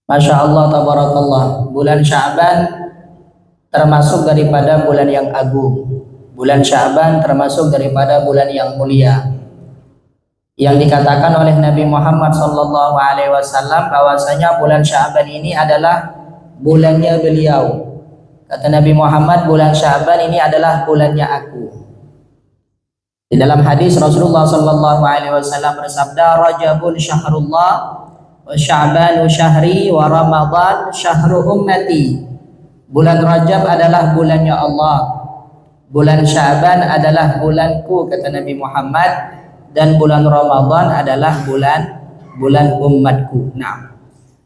Masya Allah, tabarakallah. Bulan Sya'ban termasuk daripada bulan yang agung. Bulan Sya'ban termasuk daripada bulan yang mulia. Yang dikatakan oleh Nabi Muhammad SAW bahwasanya bulan Sya'ban ini adalah bulannya beliau. Kata Nabi Muhammad, bulan Sya'ban ini adalah bulannya aku. Di dalam hadis Rasulullah SAW bersabda, Rajabun syahrullah wa Sya'banu syahri wa Ramadan syahru ummati. Bulan Rajab adalah bulannya Allah, bulan Sya'ban adalah bulanku, kata Nabi Muhammad, dan bulan Ramadan adalah bulan umatku. Nah,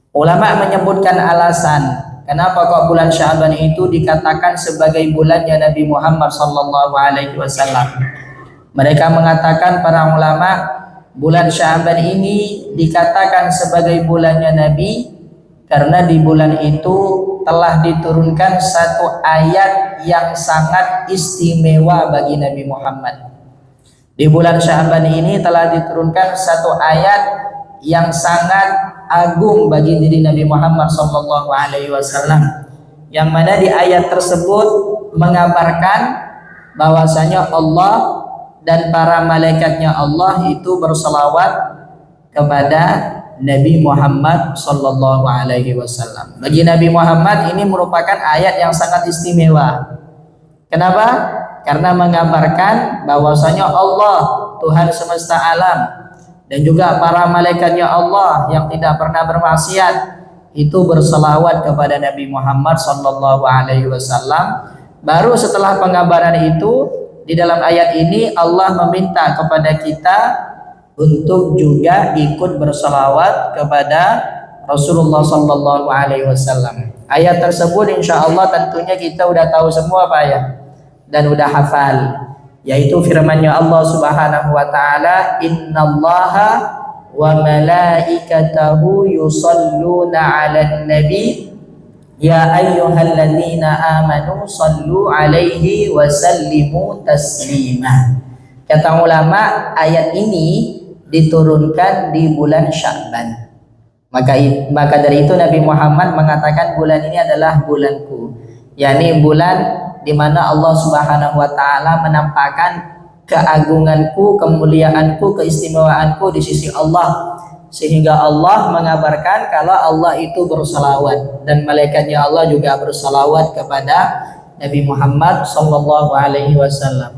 ulama menyebutkan alasan kenapa kok bulan Sya'ban itu dikatakan sebagai bulannya Nabi Muhammad SAW. Mereka mengatakan, para ulama, bulan Sya'ban ini dikatakan sebagai bulannya Nabi karena di bulan itu telah diturunkan satu ayat yang sangat istimewa bagi Nabi Muhammad. Di bulan Sya'ban ini telah diturunkan satu ayat yang sangat agung bagi diri Nabi Muhammad SAW, yang mana di ayat tersebut mengabarkan bahwasanya Allah dan para malaikatnya Allah itu berselawat kepada Nabi Muhammad SAW. Bagi Nabi Muhammad ini merupakan ayat yang sangat istimewa. Kenapa? Karena mengabarkan bahwasanya Allah, Tuhan semesta alam, dan juga para malaikatnya Allah yang tidak pernah bermaksiat itu berselawat kepada Nabi Muhammad SAW. Baru setelah pengabaran itu, di dalam ayat ini Allah meminta kepada kita untuk juga ikut berselawat kepada Rasulullah SAW. Ayat tersebut insya Allah tentunya kita udah tahu semua Pak ya, dan udah hafal, yaitu firman-Nya Allah Subhanahu wa taala, innallaha wa malaikatahu yusalluna 'alan nabi ya ayyuhalladzina amanu sallu alaihi wa sallimu taslima. Kata ulama, ayat ini diturunkan di bulan Sya'ban. Maka dari itu Nabi Muhammad mengatakan bulan ini adalah bulanku, yakni bulan di mana Allah Subhanahu wa taala menampakkan keagunganku, kemuliaanku, keistimewaanku di sisi Allah, sehingga Allah mengabarkan kalau Allah itu bersalawat dan malaikatnya Allah juga bersalawat kepada Nabi Muhammad SAW.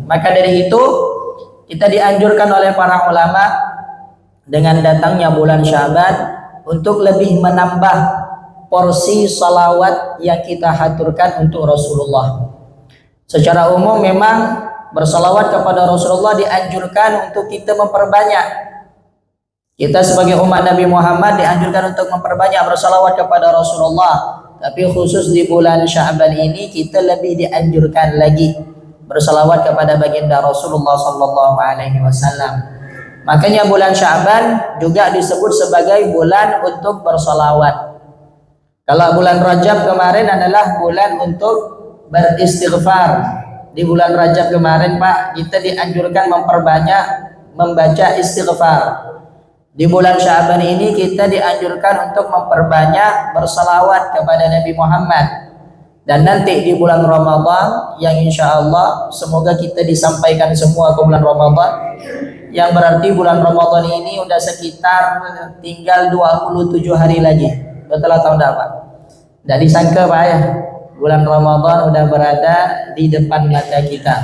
Maka dari itu kita dianjurkan oleh para ulama dengan datangnya bulan Sya'ban untuk lebih menambah porsi salawat yang kita haturkan untuk Rasulullah. Secara umum memang bersalawat kepada Rasulullah dianjurkan untuk kita memperbanyak. Kita sebagai umat Nabi Muhammad dianjurkan untuk memperbanyak bersalawat kepada Rasulullah. Tapi khusus di bulan Sya'ban ini kita lebih dianjurkan lagi bersalawat kepada baginda Rasulullah SAW. Makanya bulan Sya'ban juga disebut sebagai bulan untuk bersalawat. Kalau bulan Rajab kemarin adalah bulan untuk beristighfar. Di bulan Rajab kemarin Pak, kita dianjurkan memperbanyak membaca istighfar. Di bulan Sya'ban ini kita dianjurkan untuk memperbanyak bersalawat kepada Nabi Muhammad. Dan nanti di bulan Ramadan yang insya Allah semoga kita disampaikan semua ke bulan Ramadan, yang berarti bulan Ramadan ini udah sekitar tinggal 27 hari lagi. Betul atau enggak Pak? Tidak disangka Pak ya, bulan Ramadan udah berada di depan mata kita.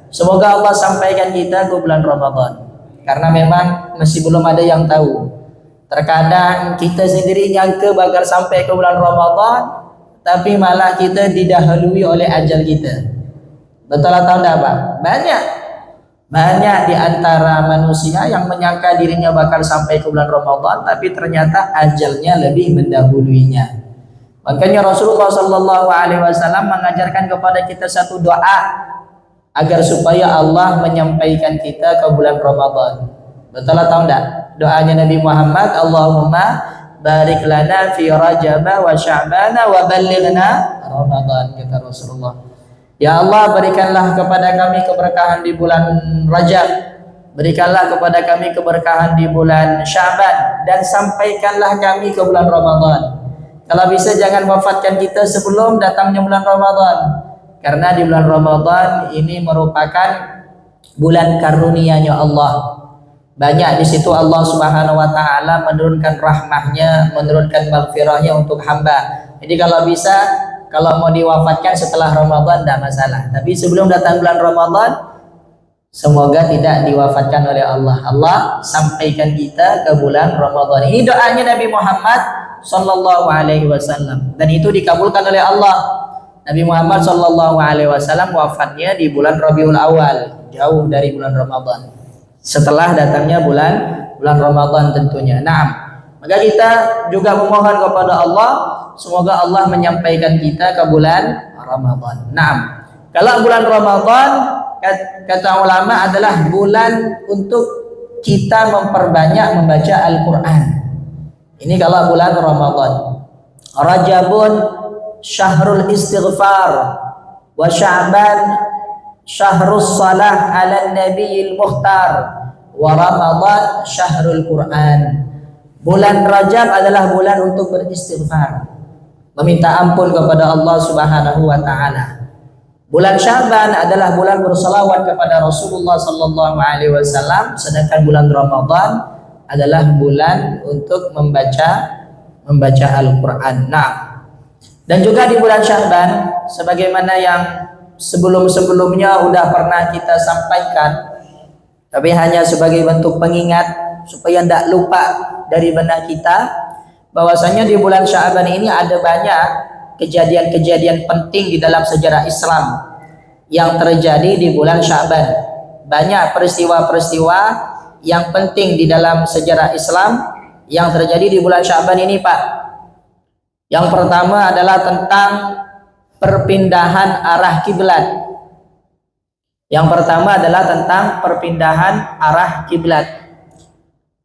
Semoga Allah sampaikan kita ke bulan Ramadan, karena memang masih belum ada yang tahu. Terkadang kita sendiri nyangka bakal sampai ke bulan Ramadan, tapi malah kita didahului oleh ajal kita. Betul atau enggak Pak? Banyak di antara manusia yang menyangka dirinya bakal sampai ke bulan Ramadan, tapi ternyata ajalnya lebih mendahuluinya. Makanya Rasulullah SAW mengajarkan kepada kita satu doa agar supaya Allah menyampaikan kita ke bulan Ramadan. Betul atau enggak? Doanya Nabi Muhammad, Allahumma barik lana fi Rajab wa Sya'ban wa ballighna Ramadan, kata Rasulullah. Ya Allah, berikanlah kepada kami keberkahan di bulan Rajab, berikanlah kepada kami keberkahan di bulan Sya'ban, dan sampaikanlah kami ke bulan Ramadan. Kalau bisa jangan wafatkan kita sebelum datangnya bulan Ramadan. Karena di bulan Ramadan ini merupakan bulan karunia-Nya Allah. Banyak di situ Allah Subhanahu wa taala menurunkan rahmahnya, menurunkan maghfirahnya untuk hamba. Jadi kalau bisa, kalau mau diwafatkan setelah Ramadan tidak masalah. Tapi sebelum datang bulan Ramadan, semoga tidak diwafatkan oleh Allah. Allah sampaikan kita ke bulan Ramadan. Ini doanya Nabi Muhammad sallallahu alaihi wasallam, dan itu dikabulkan oleh Allah. Nabi Muhammad sallallahu alaihi wasallam wafatnya di bulan Rabiul Awal, jauh dari bulan Ramadan. Setelah datangnya bulan Ramadan tentunya. Nah, maka kita juga memohon kepada Allah semoga Allah menyampaikan kita ke bulan Ramadan. Nah, kalau bulan Ramadan kata ulama adalah bulan untuk kita memperbanyak membaca Al-Qur'an. Ini kalau bulan Ramadan. Rajabun syahrul istighfar wa Sya'ban syahrus salah ala nabiyil muhtar wa Ramadan syahrul Qur'an. Bulan Rajab adalah bulan untuk beristighfar, meminta ampun kepada Allah Subhanahu wa taala. Bulan Sya'ban adalah bulan bersalawat kepada Rasulullah sallallahu alaihi wasallam, sedangkan bulan Ramadan adalah bulan untuk membaca Al-Qur'an. Nah, dan juga di bulan Sya'ban sebagaimana yang sebelum-sebelumnya udah pernah kita sampaikan, tapi hanya sebagai bentuk pengingat supaya tidak lupa dari benak kita, bahwasanya di bulan Sya'ban ini ada banyak kejadian-kejadian penting di dalam sejarah Islam yang terjadi di bulan Sya'ban. Banyak peristiwa-peristiwa yang penting di dalam sejarah Islam yang terjadi di bulan Sya'ban ini, Pak. Yang pertama adalah tentang perpindahan arah kiblat. Yang pertama adalah tentang perpindahan arah kiblat.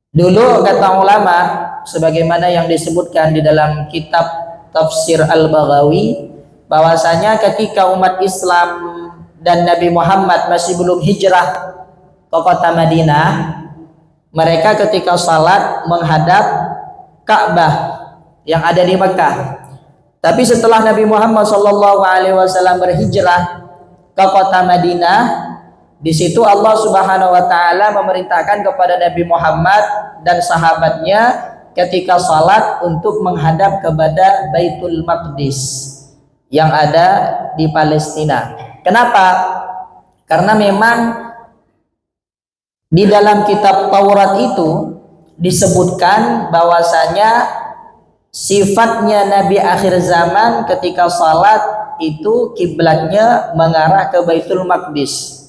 Dulu kata ulama, sebagaimana yang disebutkan di dalam kitab Tafsir Al-Baghawi, bahwasanya ketika umat Islam dan Nabi Muhammad masih belum hijrah ke kota Madinah, mereka ketika salat menghadap Ka'bah yang ada di Mekah. Tapi setelah Nabi Muhammad SAW berhijrah ke kota Madinah, di situ Allah Subhanahu wa taala memerintahkan kepada Nabi Muhammad dan sahabatnya ketika salat untuk menghadap kepada Baitul Maqdis yang ada di Palestina. Kenapa? Karena memang di dalam kitab Taurat itu disebutkan bahwasanya sifatnya Nabi akhir zaman ketika salat itu kiblatnya mengarah ke Baitul Maqdis.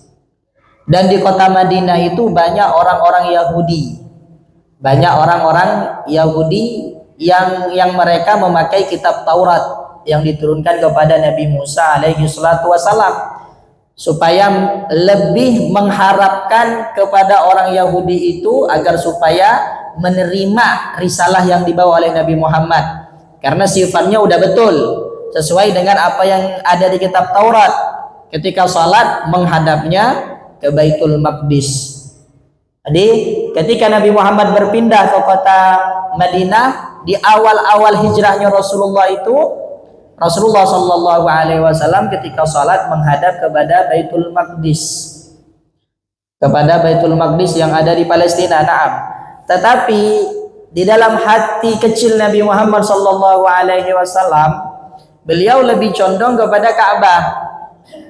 Dan di kota Madinah itu banyak orang-orang Yahudi. Banyak orang-orang Yahudi yang mereka memakai kitab Taurat yang diturunkan kepada Nabi Musa alaihi salatu wasalam, supaya lebih mengharapkan kepada orang Yahudi itu agar supaya menerima risalah yang dibawa oleh Nabi Muhammad, karena sifatnya udah betul sesuai dengan apa yang ada di kitab Taurat. Ketika salat menghadapnya ke Baitul Maqdis. Jadi ketika Nabi Muhammad berpindah ke kota Madinah di awal-awal hijrahnya Rasulullah itu, Rasulullah Shallallahu Alaihi Wasallam ketika salat menghadap kepada Baitul Maqdis, kepada Baitul Maqdis yang ada di Palestina. Naam. Tetapi di dalam hati kecil Nabi Muhammad Shallallahu Alaihi Wasallam, beliau lebih condong kepada Ka'bah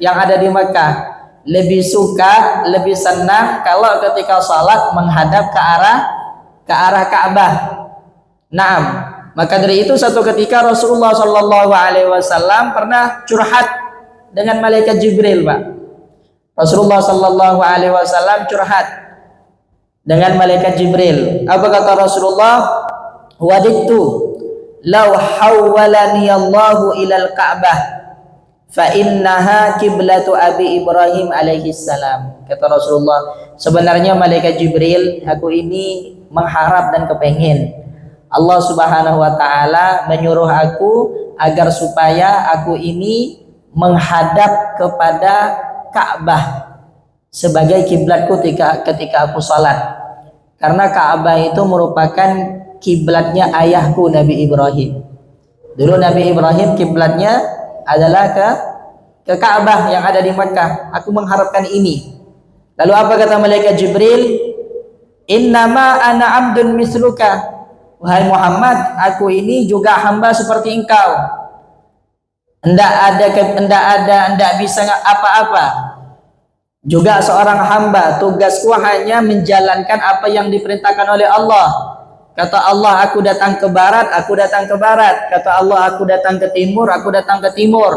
yang ada di Mekah. Lebih suka, lebih senang kalau ketika salat menghadap ke arah Ka'bah. Naam. Maka dari itu satu ketika Rasulullah Shallallahu Alaihi Wasallam pernah curhat dengan malaikat Jibril, Pak. Rasulullah Shallallahu Alaihi Wasallam curhat dengan malaikat Jibril. Apa kata Rasulullah? Wadidtu law hawwalani Allahu ilal Ka'bah fa innaha kiblatu Abi Ibrahim alaihi salam. Kata Rasulullah, sebenarnya malaikat Jibril, aku ini mengharap dan kepengen Allah Subhanahu wa taala menyuruh aku agar supaya aku ini menghadap kepada Ka'bah sebagai kiblatku ketika aku salat. Karena Ka'bah itu merupakan kiblatnya ayahku Nabi Ibrahim. Dulu Nabi Ibrahim kiblatnya adalah ke Ka'bah yang ada di Makkah. Aku mengharapkan ini. Lalu apa kata malaikat Jibril? Innama ana abdun misluka. Wahai Muhammad, aku ini juga hamba seperti engkau. Enggak bisa apa-apa. Juga seorang hamba, tugasku hanya menjalankan apa yang diperintahkan oleh Allah. Kata Allah, aku datang ke barat, aku datang ke barat. Kata Allah, aku datang ke timur, aku datang ke timur.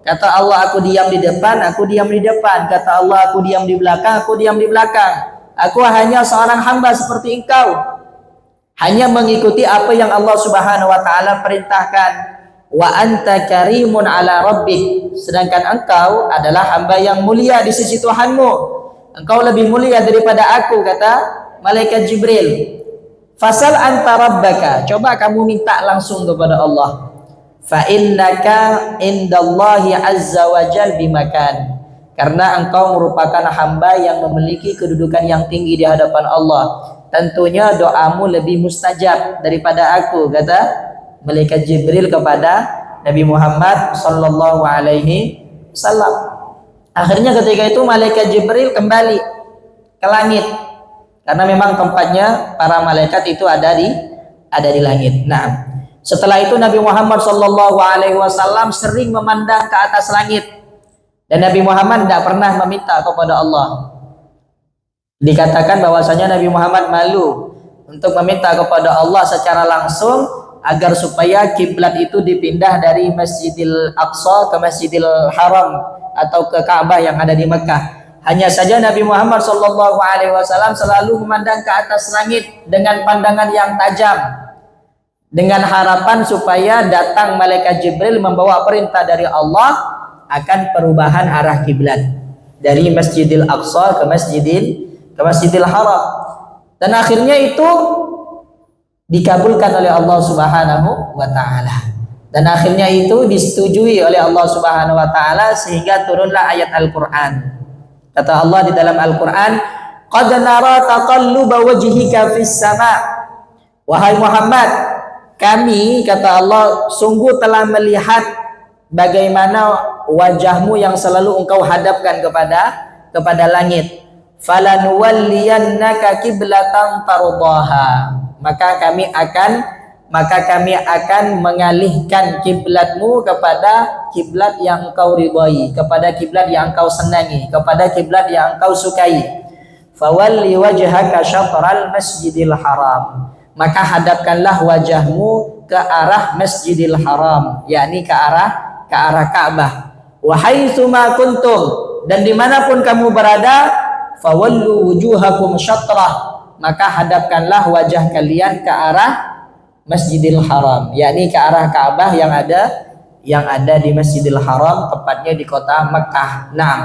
Kata Allah, aku diam di depan, aku diam di depan. Kata Allah, aku diam di belakang, aku diam di belakang. Aku hanya seorang hamba seperti engkau. Hanya mengikuti apa yang Allah Subhanahu wa taala perintahkan. Wa anta karimun ala rabbik. Sedangkan engkau adalah hamba yang mulia di sisi Tuhanmu. Engkau lebih mulia daripada aku, kata malaikat Jibril. Fasal anta rabbaka. Coba kamu minta langsung kepada Allah. Fa innaka indallahi azza wa jal bimakan. Karena engkau merupakan hamba yang memiliki kedudukan yang tinggi di hadapan Allah. Tentunya doamu lebih mustajab daripada aku, kata malaikat Jibril kepada Nabi Muhammad sallallahu alaihi wasallam. Akhirnya ketika itu malaikat Jibril kembali ke langit karena memang tempatnya para malaikat itu ada di langit. Nah, setelah itu Nabi Muhammad sallallahu alaihi wasallam sering memandang ke atas langit dan Nabi Muhammad tidak pernah meminta kepada Allah. Dikatakan bahwasanya Nabi Muhammad malu untuk meminta kepada Allah secara langsung agar supaya kiblat itu dipindah dari Masjidil Aqsa ke Masjidil Haram atau ke Ka'bah yang ada di Mekah. Hanya saja Nabi Muhammad SAW selalu memandang ke atas langit dengan pandangan yang tajam, dengan harapan supaya datang malaikat Jibril membawa perintah dari Allah akan perubahan arah kiblat dari Masjidil Aqsa ke Masjidil Haram. Dan akhirnya itu dikabulkan oleh Allah Subhanahu wa taala. Dan akhirnya itu disetujui oleh Allah Subhanahu wa taala sehingga turunlah ayat Al-Qur'an. Kata Allah di dalam Al-Qur'an, "Qad nara taqalluba wajhika fis sama." Wahai Muhammad, kami, kata Allah, sungguh telah melihat bagaimana wajahmu yang selalu engkau hadapkan kepada langit. Falanuwalliyannaka kiblatan tardaha. Maka kami akan mengalihkan kiblatmu kepada kiblat yang engkau ridhai, kepada kiblat yang engkau senangi, kepada kiblat yang engkau sukai. Fawalli wajhaka syatral masjidil haram. Maka hadapkanlah wajahmu ke arah Masjidil Haram, yakni ke arah Ka'bah. Wa haitsu ma kuntum, dan dimanapun kamu berada, fawallu wujuhakum syatrah, maka hadapkanlah wajah kalian ke arah Masjidil Haram, yakni ke arah Ka'bah yang ada di Masjidil Haram, tepatnya di kota Mekah. Nah,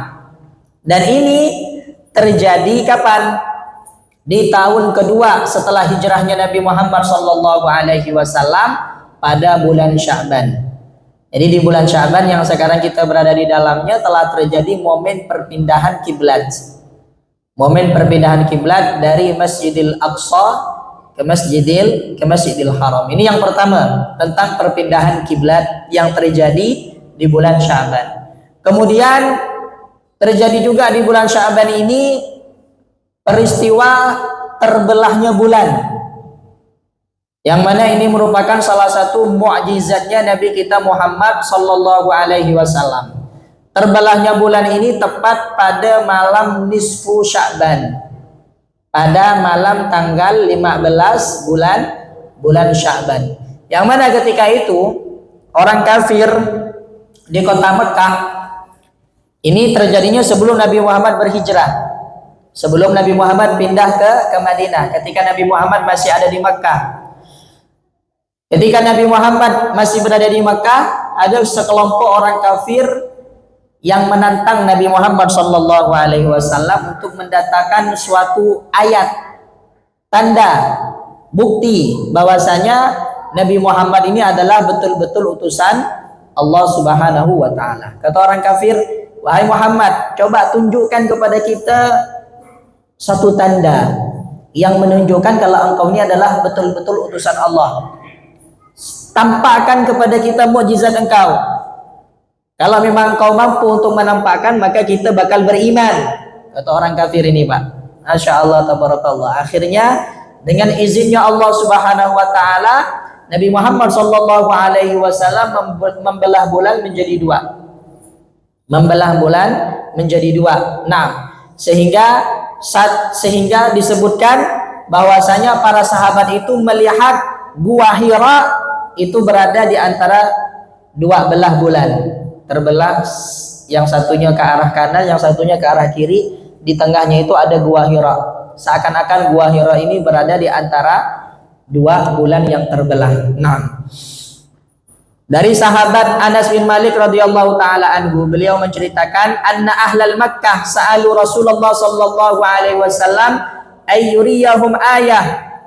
dan ini terjadi kapan? Di tahun kedua setelah hijrahnya Nabi Muhammad SAW pada bulan Sya'ban. Jadi di bulan Sya'ban yang sekarang kita berada di dalamnya telah terjadi momen perpindahan kiblat. Momen perpindahan kiblat dari Masjidil Aqsa ke Masjidil Haram. Ini yang pertama tentang perpindahan kiblat yang terjadi di bulan Sya'ban. Kemudian terjadi juga di bulan Sya'ban ini peristiwa terbelahnya bulan, yang mana ini merupakan salah satu mukjizatnya Nabi kita Muhammad sallallahu alaihi wasallam. Terbelahnya bulan ini tepat pada malam nisfu Sya'ban, pada malam tanggal 15 bulan Sya'ban, yang mana ketika itu orang kafir di kota Mekah ini terjadinya sebelum Nabi Muhammad berhijrah, sebelum Nabi Muhammad pindah ke Madinah. Ketika Nabi Muhammad masih ada di Makkah, ketika Nabi Muhammad masih berada di Makkah, ada sekelompok orang kafir yang menantang Nabi Muhammad sallallahu alaihi wasallam untuk mendatangkan suatu ayat, tanda, bukti bahwasanya Nabi Muhammad ini adalah betul-betul utusan Allah Subhanahu wa taala. Kata orang kafir, "Wahai Muhammad, coba tunjukkan kepada kita satu tanda yang menunjukkan kalau engkau ini adalah betul-betul utusan Allah." tampakkan kepada kita mukjizat engkau. Kalau memang engkau mampu untuk menampakkan, maka kita bakal beriman. Kata orang kafir ini, Pak. Masya Allah, tabarakallah. Akhirnya dengan izinnya Allah Subhanahu wa taala, Nabi Muhammad sallallahu alaihi wasallam membelah bulan menjadi dua. Membelah bulan menjadi dua. Nah, sehingga disebutkan bahwasanya para sahabat itu melihat gua Hira itu berada di antara dua belah bulan. Terbelah, yang satunya ke arah kanan, yang satunya ke arah kiri. Di tengahnya itu ada gua Hira. Seakan-akan gua Hira ini berada di antara dua bulan yang terbelah. Nah, dari sahabat Anas bin Malik radhiyallahu taala anhu, beliau menceritakan anna ahlal Makkah sa'alu Rasulullah sallallahu alaihi wasallam ayyuriyahum ayah.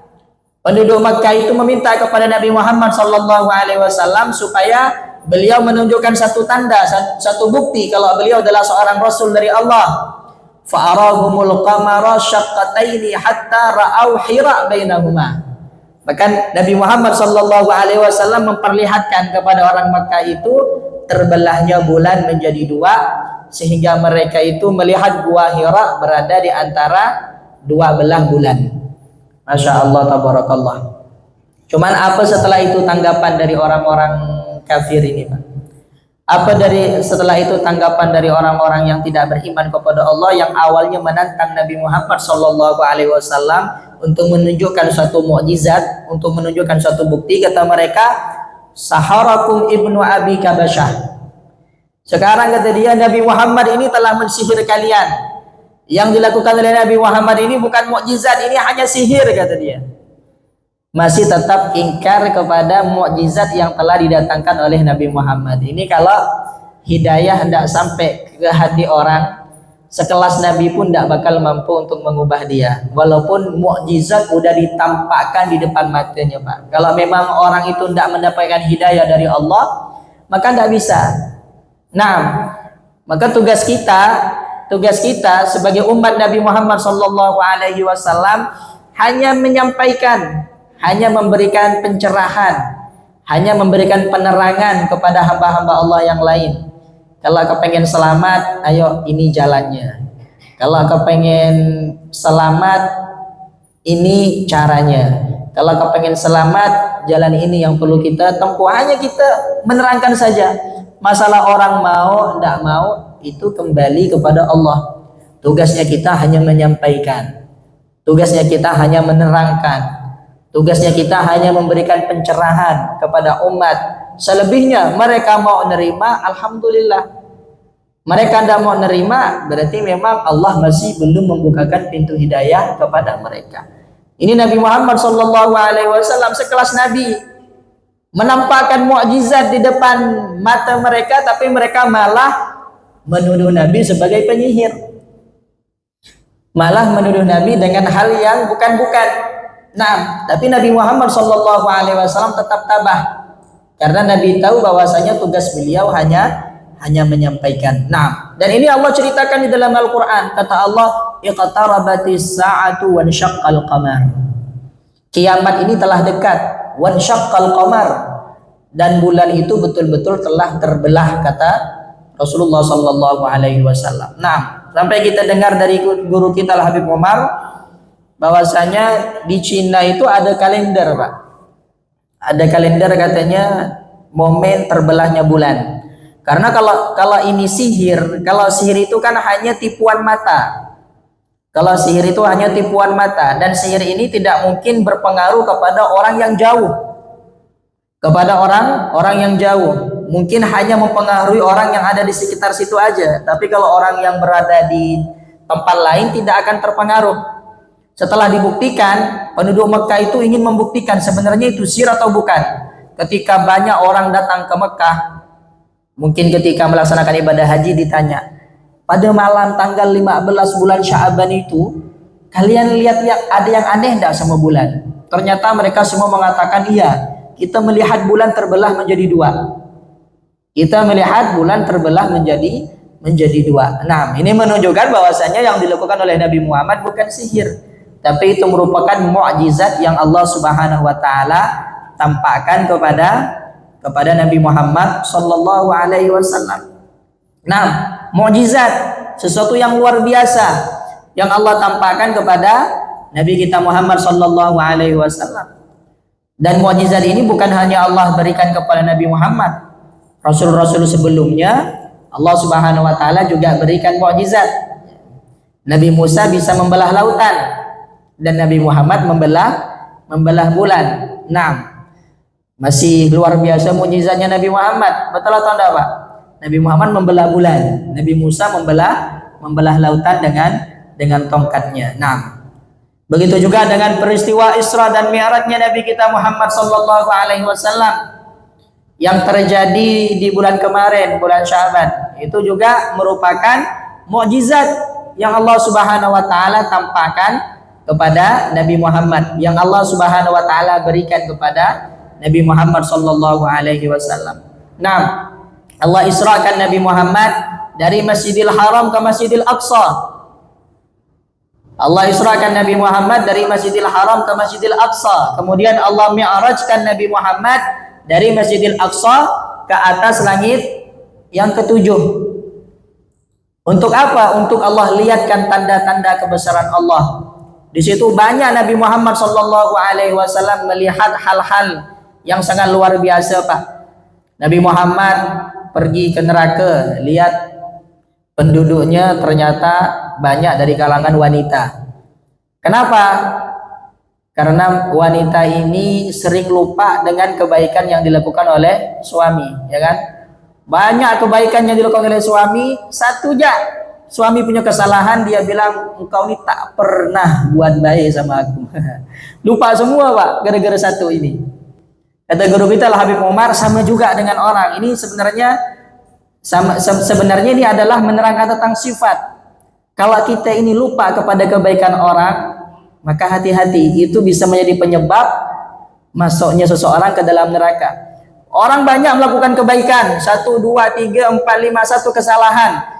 Penduduk Makkah itu meminta kepada Nabi Muhammad sallallahu alaihi wasallam supaya beliau menunjukkan satu tanda, satu bukti kalau beliau adalah seorang rasul dari Allah. Fa'arahumul qamara syaqqataini hatta ra'au Hira bainahuma. Bahkan Nabi Muhammad sallallahu alaihi wasallam memperlihatkan kepada orang Makkah itu terbelahnya bulan menjadi dua, sehingga mereka itu melihat gua Hira berada di antara dua belah bulan. Masya Allah, tabarakallah. Cuman apa setelah itu tanggapan dari orang-orang kafir ini, Pak? Apa setelah itu tanggapan dari orang-orang yang tidak beriman kepada Allah, yang awalnya menantang Nabi Muhammad sallallahu alaihi wasallam untuk menunjukkan suatu mukjizat, untuk menunjukkan suatu bukti? Kata mereka, saharakum ibnu Abi Kabasyah. Sekarang kata dia, Nabi Muhammad ini telah mensihir kalian. Yang dilakukan oleh Nabi Muhammad ini bukan mukjizat, ini hanya sihir, kata dia. Masih tetap ingkar kepada mukjizat yang telah didatangkan oleh Nabi Muhammad. Ini kalau hidayah hendak sampai ke hati orang, sekelas Nabi pun tidak bakal mampu untuk mengubah dia. Walaupun mukjizat udah ditampakkan di depan matanya, Pak. Kalau memang orang itu tidak mendapatkan hidayah dari Allah, maka tidak bisa. Nah, maka tugas kita sebagai umat Nabi Muhammad sallallahu alaihi wasallam hanya menyampaikan, hanya memberikan pencerahan, hanya memberikan penerangan kepada hamba-hamba Allah yang lain. Kalau kepengen selamat, ayo ini jalannya. Kalau kepengen selamat, ini caranya. Kalau kepengen selamat, jalan ini yang perlu kita tempuh. Hanya kita menerangkan saja. Masalah orang mau, tidak mau, itu kembali kepada Allah. Tugasnya kita hanya menyampaikan. Tugasnya kita hanya menerangkan. Tugasnya kita hanya memberikan pencerahan kepada umat. Selebihnya mereka mau nerima, alhamdulillah. Mereka tidak mau nerima, berarti memang Allah masih belum membukakan pintu hidayah kepada mereka. Ini Nabi Muhammad SAW sekelas Nabi, menampakkan mukjizat di depan mata mereka, tapi mereka malah menuduh Nabi sebagai penyihir. Malah menuduh Nabi dengan hal yang bukan-bukan. Nah, tapi Nabi Muhammad SAW tetap tabah, karena Nabi tahu bahwasanya tugas beliau hanya menyampaikan. Nah, dan ini Allah ceritakan di dalam Al-Quran. Kata Allah, iqtarabatis sa'atu wansyaqqal qamar. Kiamat ini telah dekat. Wansyaqqal qamar, dan bulan itu betul-betul telah terbelah, kata Rasulullah sallallahu alaihi wasallam. Nah, sampai kita dengar dari guru kita Al-Habib Umar bahwasanya di Cina itu ada kalender, Pak. Ada kalender katanya momen terbelahnya bulan. Karena kalau ini sihir, kalau sihir itu kan hanya tipuan mata. Kalau sihir itu hanya tipuan mata, dan sihir ini tidak mungkin berpengaruh kepada orang yang jauh. Kepada orang yang jauh, mungkin hanya mempengaruhi orang yang ada di sekitar situ aja. Tapi kalau orang yang berada di tempat lain tidak akan terpengaruh. Setelah dibuktikan, penduduk Mekah itu ingin membuktikan sebenarnya itu sihir atau bukan. Ketika banyak orang datang ke Mekah, mungkin ketika melaksanakan ibadah haji ditanya, pada malam tanggal 15 bulan Sya'ban itu, kalian lihat ada yang aneh enggak sama bulan? Ternyata mereka semua mengatakan iya, kita melihat bulan terbelah menjadi dua. Kita melihat bulan terbelah menjadi dua. Nah, ini menunjukkan bahwasanya yang dilakukan oleh Nabi Muhammad bukan sihir, tapi itu merupakan mukjizat yang Allah Subhanahu wa taala tampakkan kepada Nabi Muhammad sallallahu alaihi wasallam. Nah, mukjizat, sesuatu yang luar biasa yang Allah tampakkan kepada Nabi kita Muhammad sallallahu alaihi wasallam. Dan mukjizat ini bukan hanya Allah berikan kepada Nabi Muhammad. Rasul-rasul sebelumnya Allah Subhanahu wa taala juga berikan mukjizat. Nabi Musa bisa membelah lautan dan Nabi Muhammad membelah bulan. Nah, masih luar biasa mukjizatnya Nabi Muhammad. Betul atau enggak, Pak? Nabi Muhammad membelah bulan, Nabi Musa membelah lautan dengan tongkatnya. Nah, begitu juga dengan peristiwa Isra dan Mi'rajnya Nabi kita Muhammad sallallahu alaihi wasallam yang terjadi di bulan kemarin, bulan Sya'ban. Itu juga merupakan mukjizat yang Allah Subhanahu wa taala tampakkan kepada Nabi Muhammad, yang Allah Subhanahu wa taala berikan kepada Nabi Muhammad sallallahu alaihi wasallam. Nah, Allah israkan Nabi Muhammad dari Masjidil Haram ke Masjidil Aqsa. Allah israkan Nabi Muhammad dari Masjidil Haram ke Masjidil Aqsa. Kemudian Allah mi'rajkan Nabi Muhammad dari Masjidil Aqsa ke atas langit yang ketujuh. Untuk apa? Untuk Allah lihatkan tanda-tanda kebesaran Allah. Di situ banyak Nabi Muhammad sallallahu alaihi wasallam melihat hal-hal yang sangat luar biasa, Pak. Nabi Muhammad pergi ke neraka, lihat penduduknya ternyata banyak dari kalangan wanita. Kenapa? Karena wanita ini sering lupa dengan kebaikan yang dilakukan oleh suami, ya kan? Banyak kebaikan yang dilakukan oleh suami, satu aja suami punya kesalahan, dia bilang engkau ini tak pernah buat baik sama aku. Lupa semua, Pak, gara-gara satu ini. Kata guru kita Al Habib Umar, sama juga dengan orang. Ini sebenarnya ini adalah menerangkan tentang sifat. Kalau kita ini lupa kepada kebaikan orang, maka hati-hati, itu bisa menjadi penyebab masuknya seseorang ke dalam neraka. Orang banyak melakukan kebaikan, 1, 2, 3, 4, 5, satu kesalahan.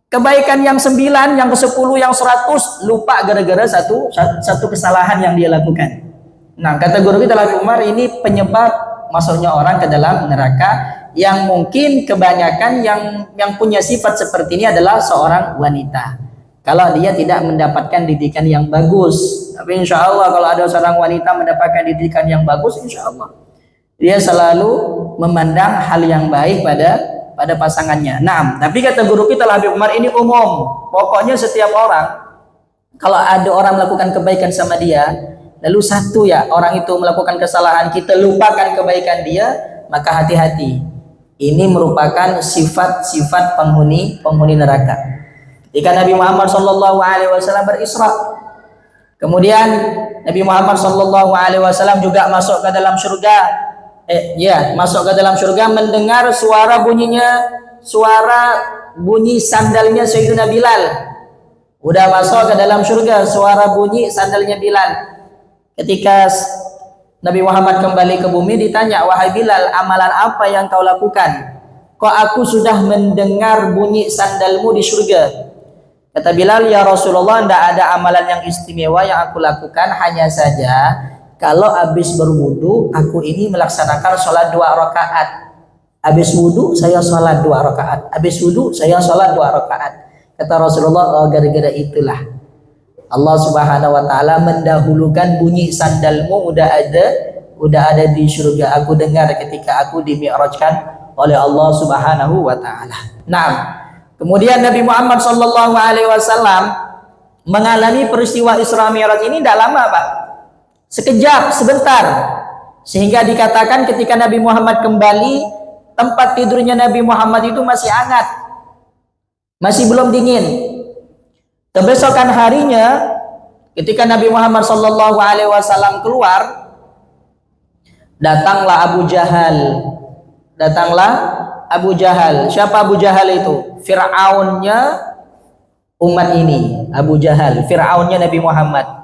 Kebaikan yang 9, yang ke-10, yang 100 lupa gara-gara satu kesalahan yang dia lakukan. Nah, kata guru kita Al Habib Umar, ini penyebab masuknya orang ke dalam neraka, yang mungkin kebanyakan yang punya sifat seperti ini adalah seorang wanita. Kalau dia tidak mendapatkan didikan yang bagus, tapi insya Allah kalau ada seorang wanita mendapatkan didikan yang bagus, insya Allah dia selalu memandang hal yang baik pada pasangannya. Nah, tapi kata guru kita Al Habib Umar, ini umum. Pokoknya setiap orang, kalau ada orang melakukan kebaikan sama dia, lalu satu ya orang itu melakukan kesalahan, kita lupakan kebaikan dia, maka hati-hati. Ini merupakan sifat-sifat penghuni neraka. Ketika Nabi Muhammad sallallahu alaihi wasallam berisra, kemudian Nabi Muhammad sallallahu alaihi wasallam juga masuk ke dalam surga. Masuk ke dalam surga, mendengar suara bunyi sandalnya Sayyidina Bilal. Udah masuk ke dalam surga, suara bunyi sandalnya Bilal. Ketika Nabi Muhammad kembali ke bumi, ditanya, wahai Bilal, amalan apa yang kau lakukan? Kok aku sudah mendengar bunyi sandalmu di surga? Kata Bilal, ya Rasulullah, tidak ada amalan yang istimewa yang aku lakukan, hanya saja kalau habis berwudu, aku ini melaksanakan sholat 2 rakaat. Habis wudu, saya sholat 2 rakaat. Habis wudu, saya sholat 2 rakaat. Kata Rasulullah, gara-gara itulah Allah Subhanahu wa taala mendahulukan bunyi sandalmu udah ada di surga. Aku dengar ketika aku dimi'rajkan oleh Allah Subhanahu wa taala. Nah, kemudian Nabi Muhammad sallallahu alaihi wasallam mengalami peristiwa Isra Mi'raj ini tidak lama, Pak. Sekejap, sebentar. Sehingga dikatakan ketika Nabi Muhammad kembali, tempat tidurnya Nabi Muhammad itu masih hangat. Masih belum dingin. Kebesokan harinya, ketika Nabi Muhammad sallallahu alaihi wasallam keluar, datanglah Abu Jahal. Siapa Abu Jahal itu? Fir'aunnya umat ini. Abu Jahal, Fir'aunnya Nabi Muhammad.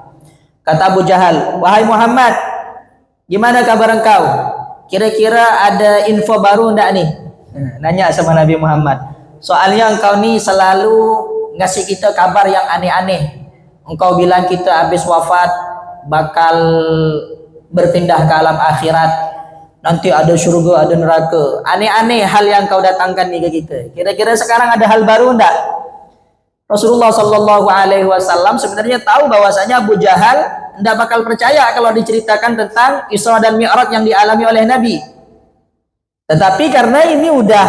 Kata Abu Jahal, wahai Muhammad, gimana kabar engkau? Kira-kira ada info baru enggak nih? Nanya sama Nabi Muhammad. Soalnya engkau nih selalu ngasih kita kabar yang aneh-aneh. Engkau bilang kita habis wafat bakal berpindah ke alam akhirat. nanti ada surga, ada neraka. Aneh-aneh hal yang kau datangkan nih ke kita. Kira-kira sekarang ada hal baru enggak? Rasulullah Shallallahu Alaihi Wasallam sebenarnya tahu bahwasanya Abu Jahal tidak bakal percaya kalau diceritakan tentang Isra dan Mi'raj yang dialami oleh Nabi. Tetapi karena ini udah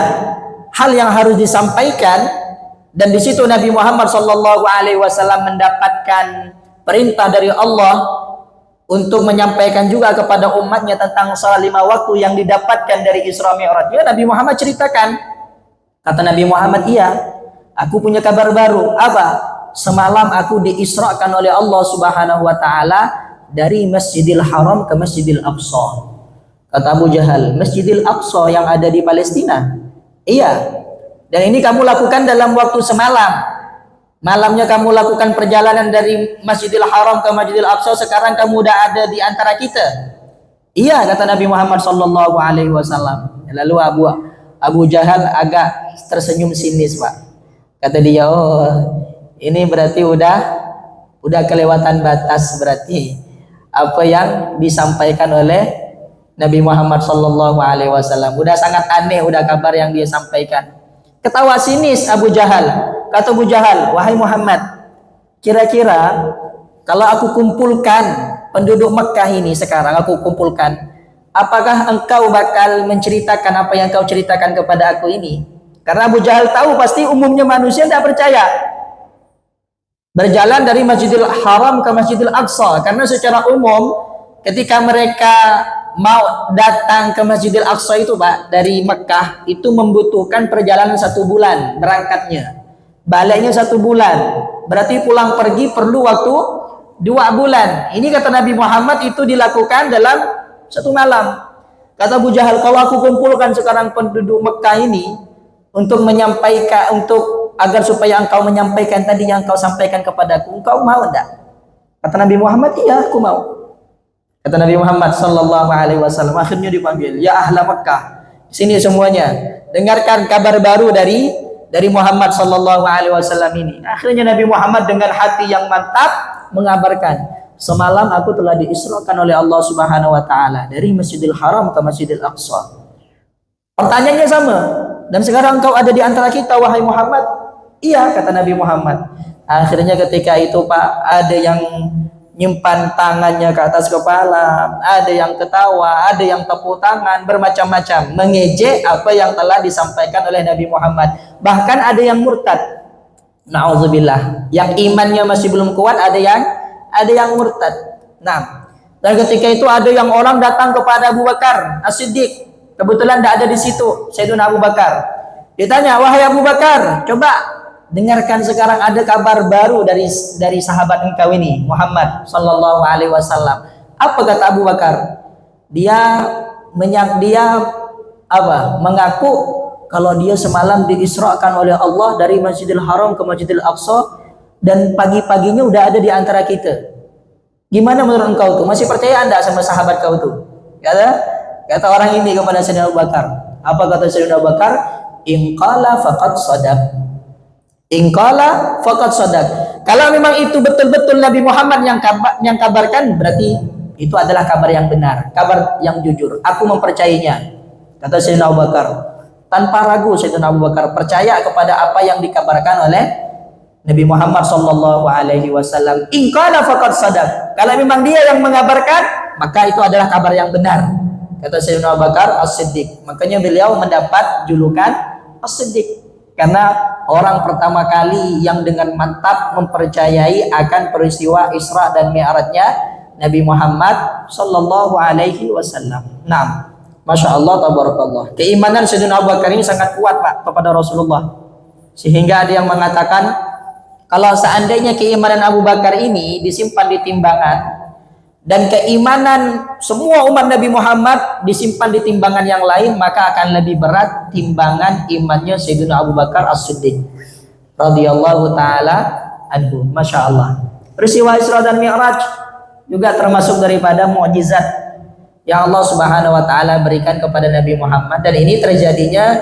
hal yang harus disampaikan, dan di situ Nabi Muhammad Shallallahu Alaihi Wasallam mendapatkan perintah dari Allah untuk menyampaikan juga kepada umatnya tentang salat 5 waktu yang didapatkan dari Isra Mi'raj. Ya, Nabi Muhammad ceritakan. Kata Nabi Muhammad, iya, aku punya kabar baru. Apa? Semalam aku diisrakan oleh Allah Subhanahu wa taala dari Masjidil Haram ke Masjidil Aqsa. Kata Abu Jahal, Masjidil Aqsa yang ada di Palestina? Iya. Dan ini kamu lakukan dalam waktu semalam. Malamnya kamu lakukan perjalanan dari Masjidil Haram ke Masjidil Aqsa, sekarang kamu udah ada di antara kita. Iya, kata Nabi Muhammad Sallallahu Alaihi Wasallam. Lalu Abu Jahal agak tersenyum sinis, Pak. Kata dia, oh ini berarti udah kelewatan batas, berarti apa yang disampaikan oleh Nabi Muhammad Sallallahu Alaihi Wasallam udah sangat aneh, udah kabar yang dia sampaikan. Ketawa sinis Abu Jahal. Kata Abu Jahal, wahai Muhammad, kira-kira kalau aku kumpulkan penduduk Mekah ini sekarang, aku kumpulkan, apakah engkau bakal menceritakan apa yang kau ceritakan kepada aku ini? Karena Abu Jahal tahu pasti umumnya manusia tidak percaya. Berjalan dari Masjidil Haram ke Masjidil Aqsa, karena secara umum ketika mereka mau datang ke Masjidil Aqsa itu, Pak, dari Mekah itu membutuhkan perjalanan 1 bulan berangkatnya. Baliknya 1 bulan, berarti pulang pergi perlu waktu 2 bulan. Ini kata Nabi Muhammad itu dilakukan dalam 1 malam. Kata Abu Jahal, kalau aku kumpulkan sekarang penduduk Mekah ini untuk menyampaikan, untuk agar supaya engkau menyampaikan tadi yang engkau sampaikan kepadaku, engkau mau enggak? Kata Nabi Muhammad, iya aku mau. Kata Nabi Muhammad Sallallahu Alaihi Wasallam, akhirnya dipanggil, ya ahla Mekah, sini semuanya, dengarkan kabar baru dari Muhammad Sallallahu Alaihi Wasallam ini. Akhirnya Nabi Muhammad dengan hati yang mantap mengabarkan, semalam aku telah diisrakan oleh Allah Subhanahu Wa Taala dari Masjidil Haram ke Masjidil Aqsa. Pertanyaannya sama, dan sekarang engkau ada di antara kita, wahai Muhammad. Iya, kata Nabi Muhammad. Akhirnya ketika itu, Pak, ada yang nyimpan tangannya ke atas kepala, ada yang ketawa, ada yang tepuk tangan, bermacam-macam, mengejek apa yang telah disampaikan oleh Nabi Muhammad. Bahkan ada yang murtad. Na'udzubillah. Yang imannya masih belum kuat, ada yang murtad. Nah, dan ketika itu ada yang orang datang kepada Abu Bakar As-Siddiq. Kebetulan tidak ada di situ Sayyidina Abu Bakar. Ditanya, wahai Abu Bakar, coba dengarkan sekarang ada kabar baru dari sahabat engkau ini, Muhammad Sallallahu Alaihi Wasallam. Apa kata Abu Bakar? Dia mengaku kalau dia semalam diisrakan oleh Allah dari Masjidil Haram ke Masjidil Aqsa, dan pagi-paginya udah ada di antara kita. Gimana menurut engkau tuh? Masih percaya anda sama sahabat kau tuh? Kata orang ini kepada Sayyidina Abu Bakar. Apa kata Sayyidina Abu Bakar? In qala faqad sadaq. Ingkala faqad sadaq. Kalau memang itu betul-betul Nabi Muhammad yang kabarkan, berarti itu adalah kabar yang benar, kabar yang jujur. Aku mempercayainya. Kata Sayyidina Abu Bakar. Tanpa ragu Sayyidina Abu Bakar percaya kepada apa yang dikabarkan oleh Nabi Muhammad Sallallahu Alaihi Wasallam. Ingkala faqad sadaq. Kalau memang dia yang mengabarkan, maka itu adalah kabar yang benar. Kata Sayyidina Abu Bakar As-Siddiq. Makanya beliau mendapat julukan As-Siddiq. Karena orang pertama kali yang dengan mantap mempercayai akan peristiwa Isra dan Mi'rajnya Nabi Muhammad Sallallahu Alaihi Wasallam. Nah, Masya Allah, tabarakallah. Keimanan Sayyidina Abu Bakar ini sangat kuat, Pak, kepada Rasulullah. Sehingga ada yang mengatakan, kalau seandainya keimanan Abu Bakar ini disimpan di timbangan, dan keimanan semua umat Nabi Muhammad disimpan di timbangan yang lain, maka akan lebih berat timbangan imannya Sayyidina Abu Bakar As-Siddiq radhiyallahu taala anhu. Masya Allah. Peristiwa Isra dan Mi'raj juga termasuk daripada mukjizat yang Allah Subhanahu wa taala berikan kepada Nabi Muhammad, dan ini terjadinya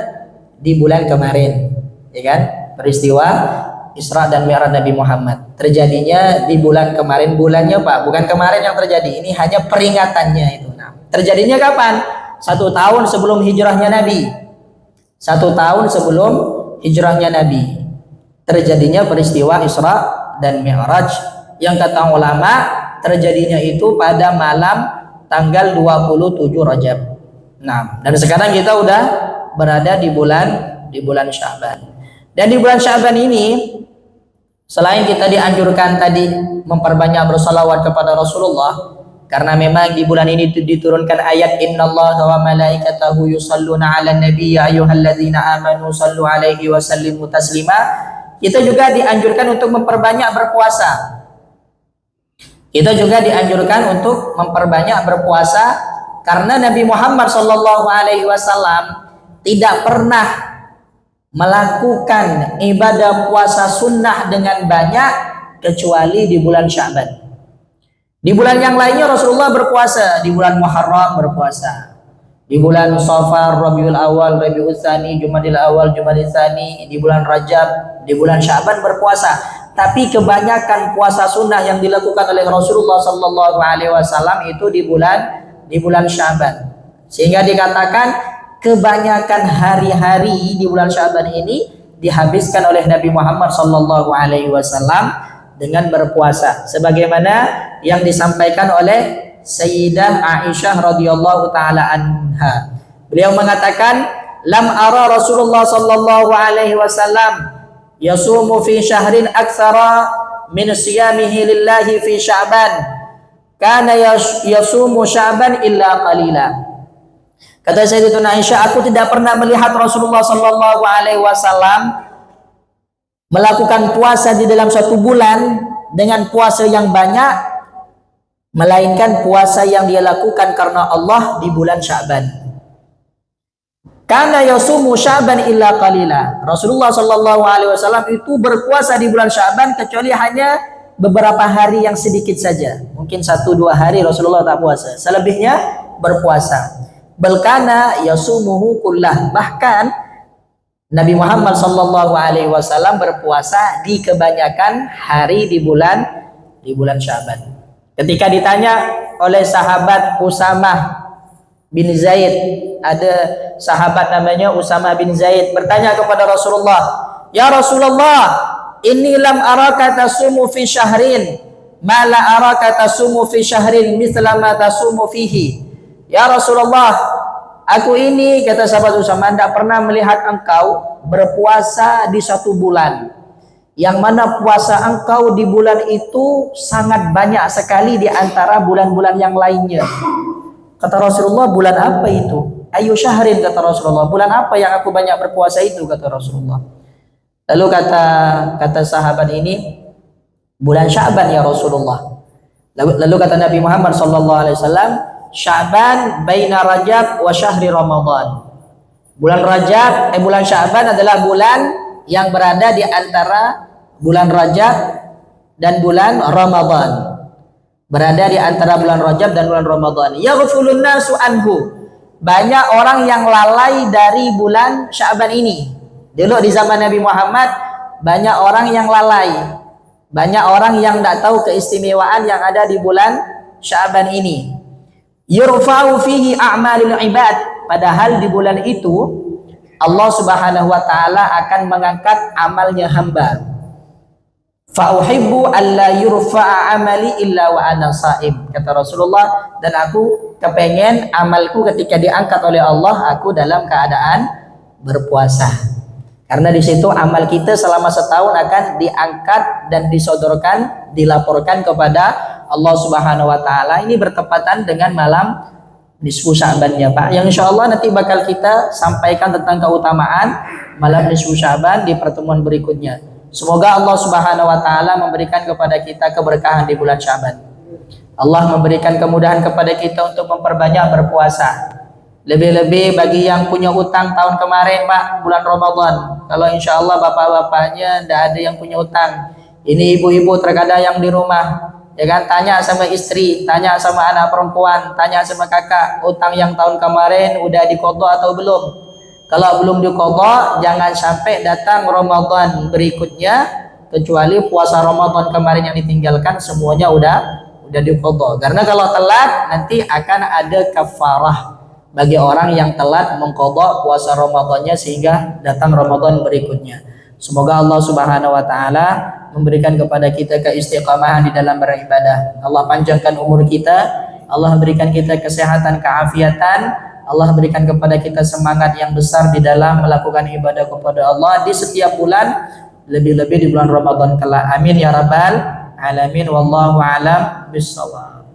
di bulan kemarin, ya kan? Peristiwa Isra dan Mi'raj Nabi Muhammad terjadinya di bulan kemarin. Bulannya, Pak, bukan kemarin yang terjadi, ini hanya peringatannya itu. Nah, terjadinya kapan? 1 tahun sebelum hijrahnya Nabi. 1 tahun sebelum hijrahnya Nabi terjadinya peristiwa Isra dan Mi'raj, yang kata ulama terjadinya itu pada malam tanggal 27 Rajab. Nah, dan sekarang kita udah berada di bulan Sya'ban. Dan di bulan Sya'ban ini, selain kita dianjurkan tadi memperbanyak bersalawat kepada Rasulullah, karena memang di bulan ini diturunkan ayat innallaha wa malaikatahu yusalluna 'alan nabiy ya ayyuhalladzina amanu sallu 'alaihi wa sallimu taslima. Kita juga dianjurkan untuk memperbanyak berpuasa. Kita juga dianjurkan untuk memperbanyak berpuasa karena Nabi Muhammad sallallahu alaihi wasallam tidak pernah melakukan ibadah puasa sunnah dengan banyak kecuali di bulan Sya'ban. Di bulan yang lainnya Rasulullah berpuasa, di bulan Muharram berpuasa, di bulan Safar, Rabiul Awal, Rabiul Tsani, Jumadil Awal, Jumadil Tsani, di bulan Rajab, di bulan Sya'ban berpuasa. Tapi kebanyakan puasa sunnah yang dilakukan oleh Rasulullah sallallahu alaihi wasallam itu di bulan Sya'ban. Sehingga dikatakan kebanyakan hari-hari di bulan Sya'ban ini dihabiskan oleh Nabi Muhammad sallallahu alaihi wasallam dengan berpuasa, sebagaimana yang disampaikan oleh Sayyidah Aisyah radhiyallahu taala anha. Beliau mengatakan, "Lam ara Rasulullah sallallahu alaihi wasallam yasumu fi syahrin aktsara min siyamihi lillahi fi Sya'ban. Kana yasumu Sya'ban illa qalila." Kata Sayyidatuna Aisyah, aku tidak pernah melihat Rasulullah sallallahu alaihi wasallam melakukan puasa di dalam satu bulan dengan puasa yang banyak, melainkan puasa yang dia lakukan karena Allah di bulan Sya'ban. Karena yasumu Sya'ban illa qalila. Rasulullah sallallahu alaihi wasallam itu berpuasa di bulan Sya'ban kecuali hanya beberapa hari yang sedikit saja. Mungkin 1-2 hari Rasulullah tak puasa. Selebihnya berpuasa. Balkana yasumuhu kullah. Bahkan Nabi Muhammad sallallahu alaihi wasallam berpuasa di kebanyakan hari di bulan Sya'ban. Ketika ditanya oleh sahabat Usamah bin Zaid, ada sahabat namanya Usamah bin Zaid bertanya kepada Rasulullah, "Ya Rasulullah, inni lam araka tasumu fi syahrin ma la araka tasumu fi syahrin mithla ma tasumu fihi." Ya Rasulullah, aku ini, kata sahabat Usamah, tidak pernah melihat engkau berpuasa di satu bulan yang mana puasa engkau di bulan itu sangat banyak sekali di antara bulan-bulan yang lainnya. Kata Rasulullah, bulan apa itu? Ayu syahrin, kata Rasulullah, bulan apa yang aku banyak berpuasa itu, kata Rasulullah. Lalu kata sahabat ini, bulan Sya'ban ya Rasulullah. Lalu kata Nabi Muhammad sallallahu alaihi wasallam, Sya'ban baina Rajab wa syahri Ramadan. Bulan bulan Sya'ban adalah bulan yang berada di antara bulan Rajab dan bulan Ramadan. Berada di antara bulan Rajab dan bulan Ramadan. Yaghfulun nasu anhu. Banyak orang yang lalai dari bulan Sya'ban ini. Dulu di zaman Nabi Muhammad banyak orang yang lalai. Banyak orang yang tidak tahu keistimewaan yang ada di bulan Sya'ban ini. Yurfa'u fihi a'malul ibad. Padahal di bulan itu Allah Subhanahu wa taala akan mengangkat amalnya hamba. Fa uhibbu alla yurfa'a amali illa wa ana sha'im, kata Rasulullah, dan aku kepengen amalku ketika diangkat oleh Allah aku dalam keadaan berpuasa. Karena di situ amal kita selama setahun akan diangkat dan disodorkan, dilaporkan kepada Allah Subhanahu wa taala. Ini bertepatan dengan malam nisfu Sya'bannya, Pak. Yang insya Allah nanti bakal kita sampaikan tentang keutamaan malam nisfu Sya'ban di pertemuan berikutnya. Semoga Allah Subhanahu wa taala memberikan kepada kita keberkahan di bulan Sya'ban. Allah memberikan kemudahan kepada kita untuk memperbanyak berpuasa. Lebih-lebih bagi yang punya utang tahun kemarin, Pak, bulan Ramadan. Kalau insya Allah bapak-bapaknya tidak ada yang punya utang. Ini ibu-ibu terkadang yang di rumah, ya kan, tanya sama istri, tanya sama anak perempuan, tanya sama kakak, utang yang tahun kemarin udah diqadha atau belum? Kalau belum diqadha, jangan sampai datang Ramadan berikutnya kecuali puasa Ramadan kemarin yang ditinggalkan semuanya udah diqadha. Karena kalau telat nanti akan ada kafarah. bagi orang yang telat mengqadha puasa Ramadannya sehingga datang Ramadan berikutnya. Semoga Allah Subhanahu wa taala memberikan kepada kita keistiqamahan di dalam beribadah. Allah panjangkan umur kita, Allah berikan kita kesehatan, keafiatan, Allah berikan kepada kita semangat yang besar di dalam melakukan ibadah kepada Allah di setiap bulan, lebih-lebih di bulan Ramadan kelak. Amin ya rabbal alamin. Wallahu a'lam bishawab.